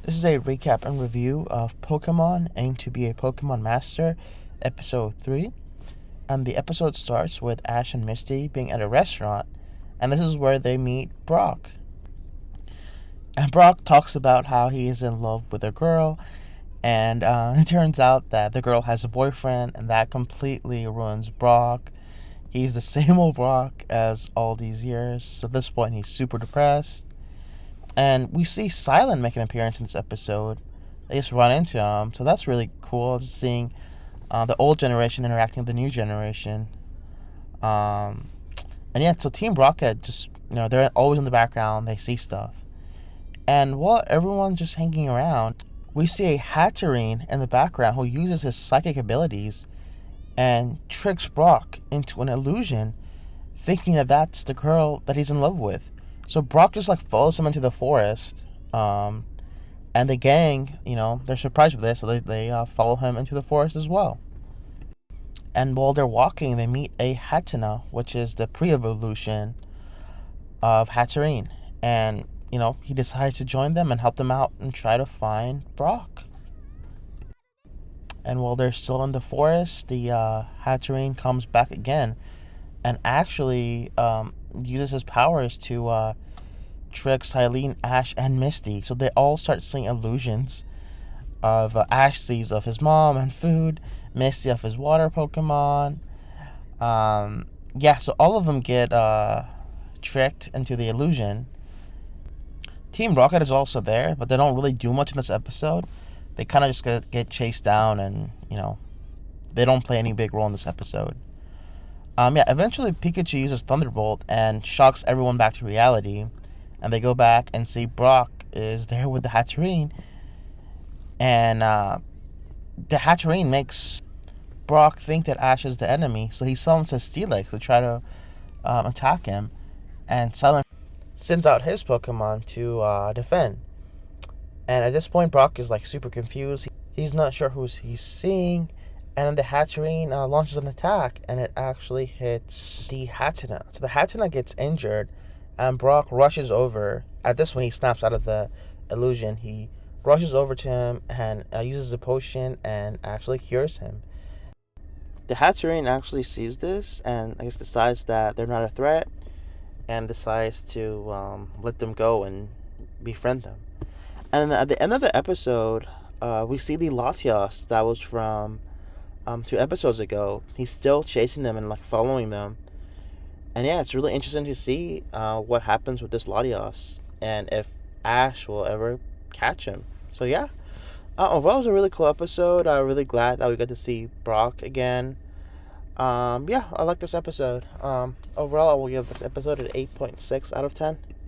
This is a recap and review of Pokemon Aim to be a Pokemon Master, Episode 3. And the episode starts with Ash and Misty being at a restaurant, and this is where they meet Brock. And Brock talks about how he is in love with a girl, and it turns out that the girl has a boyfriend, and that completely ruins Brock. He's the same old Brock as all these years, so at this point he's super depressed. And we see Silent make an appearance in this episode. They just run into him, so that's really cool. Just seeing the old generation interacting with the new generation. And yeah, so Team Rocket just, they're always in the background. They see stuff. And while everyone's just hanging around, we see a Hatterene in the background who uses his psychic abilities and tricks Brock into an illusion, thinking that that's the girl that he's in love with. So Brock just follows him into the forest, and the gang, they're surprised with this, so they follow him into the forest as well. And while they're walking, they meet a Hatenna, which is the pre-evolution of Hatterene, and he decides to join them and help them out and try to find Brock. And while they're still in the forest, the Hatterene comes back again, and actually uses his powers to trick Cyllene, Ash, and Misty. So they all start seeing illusions of Ash sees of his mom and food, Misty of his water Pokemon. So all of them get tricked into the illusion. Team Rocket is also there, but they don't really do much in this episode. They kind of just get chased down, and they don't play any big role in this episode. Eventually Pikachu uses Thunderbolt and shocks everyone back to reality, and they go back and see Brock is there with the Hatterene, and the Hatterene makes Brock think that Ash is the enemy, so he summons a Steelix to try to attack him, and Silent sends out his Pokemon to defend. And at this point, Brock is super confused. He's not sure who he's seeing. And then the Hatterene launches an attack, and it actually hits the Hatenna. So the Hatenna gets injured, and Brock rushes over. At this point, he snaps out of the illusion. He rushes over to him and uses a potion and actually cures him. The Hatterene actually sees this and I guess decides that they're not a threat and decides to let them go and befriend them. And at the end of the episode, we see the Latios that was from 2 episodes ago. He's still chasing them and following them. And yeah, it's really interesting to see what happens with this Latios and if Ash will ever catch him. So yeah, overall it was a really cool episode. I'm really glad that we got to see Brock again. I like this episode. Overall I will give this episode an 8.6 out of 10.